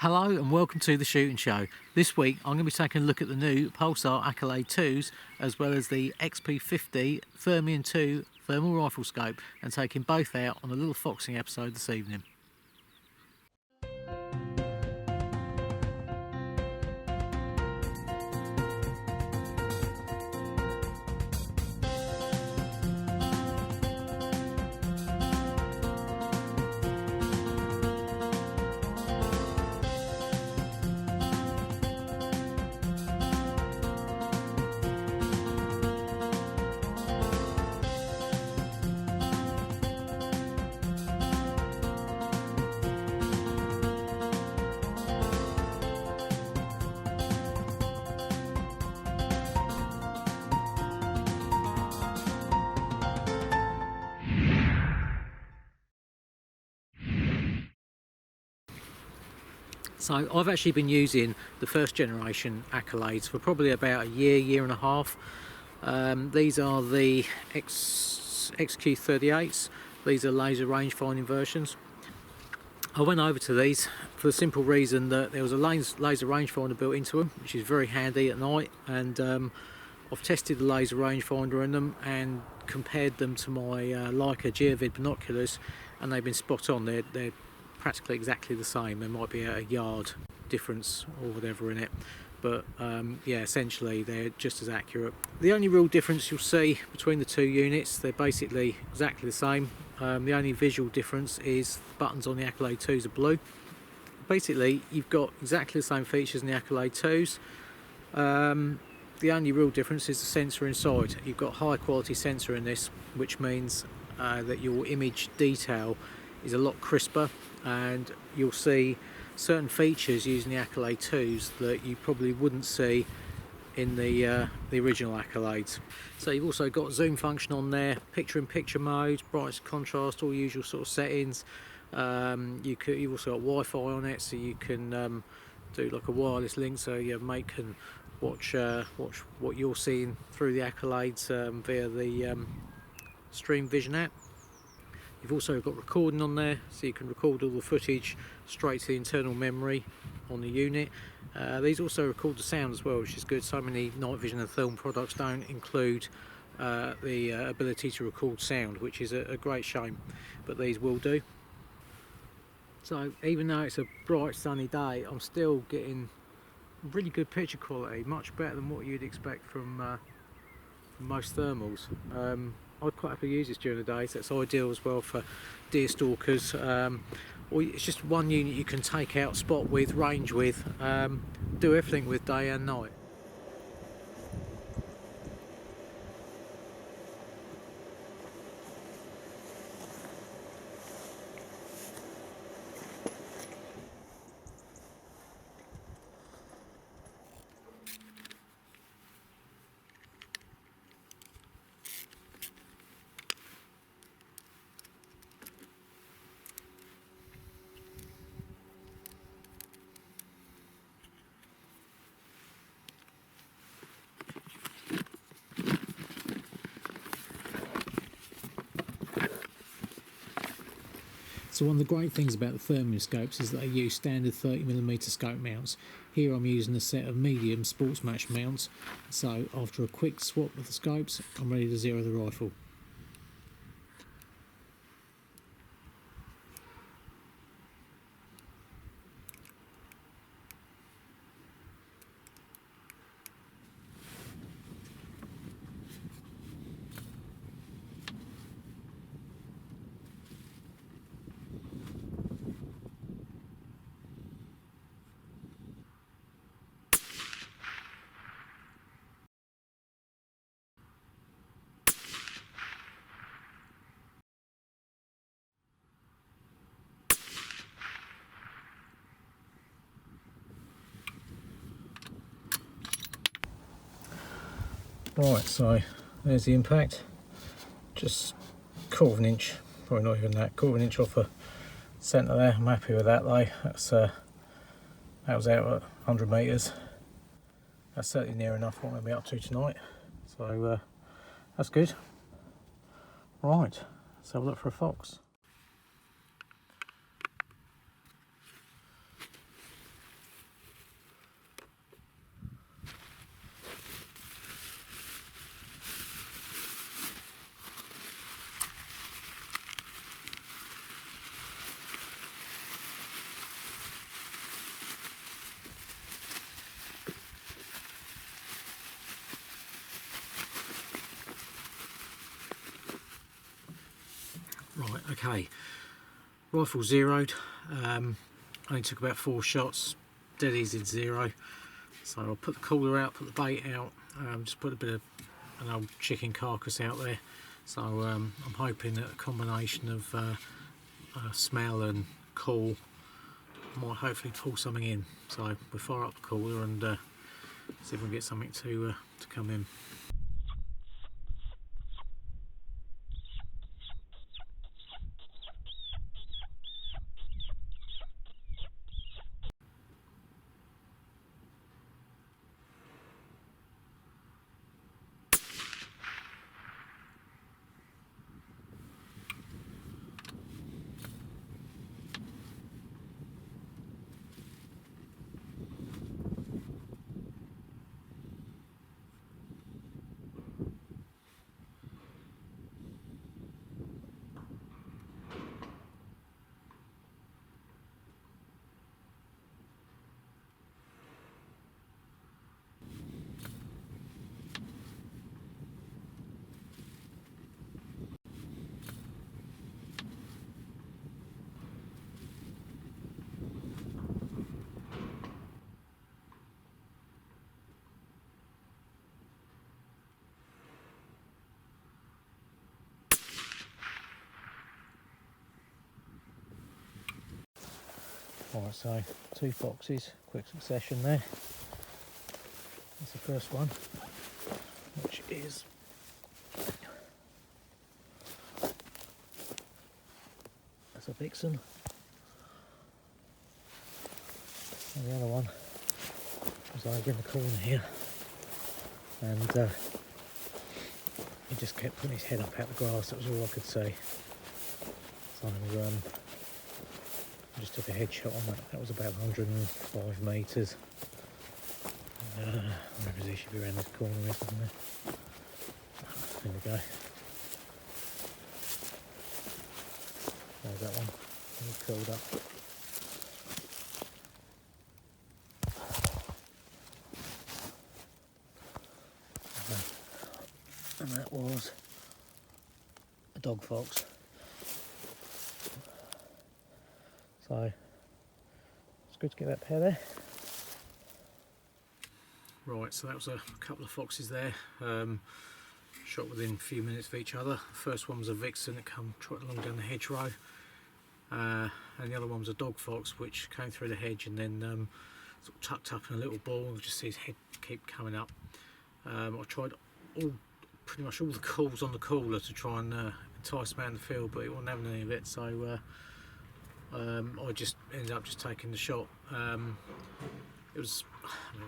Hello and welcome to the shooting show. This week I'm going to be taking a look at the new Pulsar Accolade 2s as well as the XP50 Thermion 2 thermal rifle scope and taking both out on a little foxing episode this evening. So I've actually been using the first generation Accolades for probably about a year and a half. These are the XQ38s. These are laser range finding versions. I went over to these for the simple reason that there was a laser rangefinder built into them, which is very handy at night, and I've tested the laser rangefinder in them and compared them to my Leica Geovid binoculars, and they've been spot on. They're practically exactly the same. There might be a yard difference or whatever in it, but yeah, essentially they're just as accurate. The only real difference you'll see between the two units, they're basically exactly the same. The only visual difference is the buttons on the Accolade 2s are blue. Basically you've got exactly the same features in the Accolade 2s. The only real difference is the sensor inside. You've got high quality sensor in this, which means that your image detail is a lot crisper, and you'll see certain features using the Accolade 2s that you probably wouldn't see in the original Accolades. So you've also got zoom function on there, picture-in-picture mode, brightness, contrast, all usual sort of settings. You've also got Wi-Fi on it, so you can do like a wireless link, so your mate can watch what you're seeing through the Accolades via the Stream Vision app. You've also got recording on there, so you can record all the footage straight to the internal memory on the unit. These also record the sound as well, which is good. So many night vision and film products don't include the ability to record sound, which is a great shame, but these will do. So even though it's a bright sunny day, I'm still getting really good picture quality, much better than what you'd expect from most thermals. I'd quite happily use this during the day, so it's ideal as well for deer stalkers, or it's just one unit you can take out, spot with, range with, do everything with day and night. So one of the great things about the Thermion scopes is that they use standard 30mm scope mounts. Here I'm using a set of medium sports match mounts, so after a quick swap of the scopes, I'm ready to zero the rifle. Right, so there's the impact, just quarter of an inch, probably not even that, quarter of an inch off the centre there. I'm happy with that though. That was out at 100 metres. That's certainly near enough what I'm going to be up to tonight, so that's good. Right, let's have a look for a fox. Okay, rifle zeroed, only took about 4 shots, dead easy to zero. So I'll put the cooler out, put the bait out, just put a bit of an old chicken carcass out there. So I'm hoping that a combination of smell and call might hopefully pull something in. So we'll fire up the cooler and see if we can get something to come in. Alright, so 2 foxes, quick succession there. That's the first one, which is that's a vixen, and the other one was over in the corner here, and he just kept putting his head up out the grass. That was all I could see. So I just took a headshot on that. That was about 105 metres. Where he should be around this corner, isn't there? There we go. There's that one. He's curled up. And that was a dog fox. So it's good to get that pair there. Right, so that was a couple of foxes there, shot within a few minutes of each other. The first one was a vixen that came trotting along down the hedgerow, and the other one was a dog fox which came through the hedge and then sort of tucked up in a little ball. You just see his head keep coming up. I tried pretty much all the calls on the cooler to try and entice him out in the field, but he wasn't having any of it, so I just ended up just taking the shot. It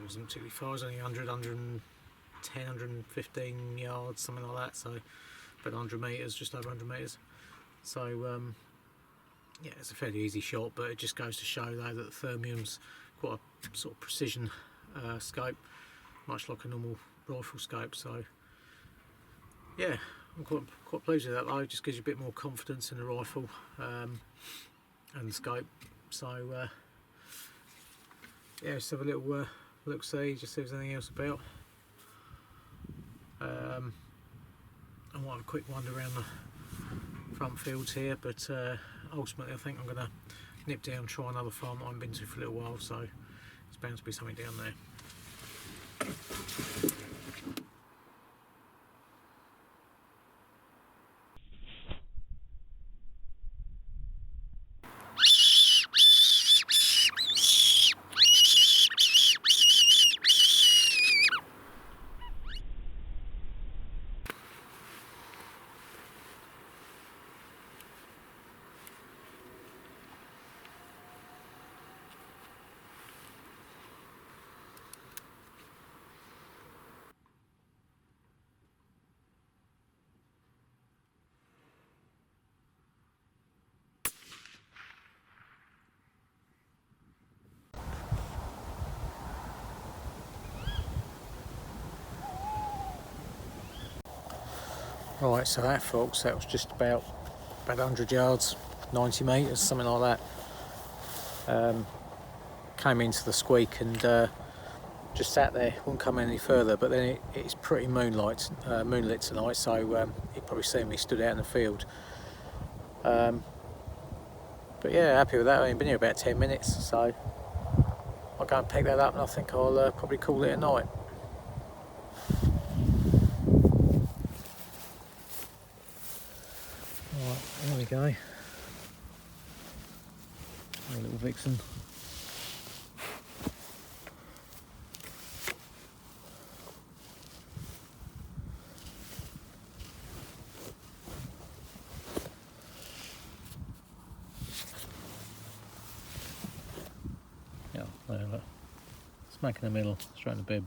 wasn't particularly far, it was only 100, 110, 115 yards, something like that, so about 100 metres, just over 100 metres. So yeah, it's a fairly easy shot, but it just goes to show though that the Thermion's quite a sort of precision scope, much like a normal rifle scope. So yeah, I'm quite pleased with that though. It just gives you a bit more confidence in the rifle and the scope. So yeah, just have a little look see, just see if there's anything else about. I might have a quick wander around the front fields here, but ultimately I think I'm going to nip down and try another farm I haven't been to for a little while, so there's bound to be something down there. Right, so that folks, that was just about 100 yards, 90 metres, something like that. Came into the squeak and just sat there, wouldn't come any further, but then it's pretty moonlit tonight, so you probably see me stood out in the field. But yeah, happy with that. I've been here about 10 minutes, so I'll go and pick that up, and I think I'll probably call it a night. Alright, there we go. A little vixen. Yeah, there, look. Smack in the middle, straight in the bib.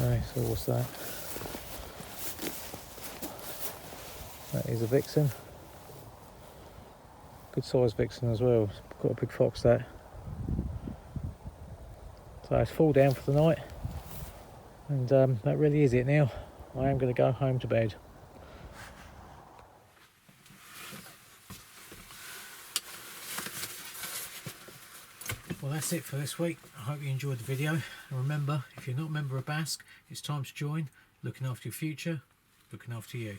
Okay, so what's that? That is a vixen. Good size vixen as well. Got a big fox there. So it's full down for the night, and that really is it now. I am going to go home to bed. Well, that's it for this week. I hope you enjoyed the video. And remember, if you're not a member of BASC, it's time to join. Looking after your future, looking after you.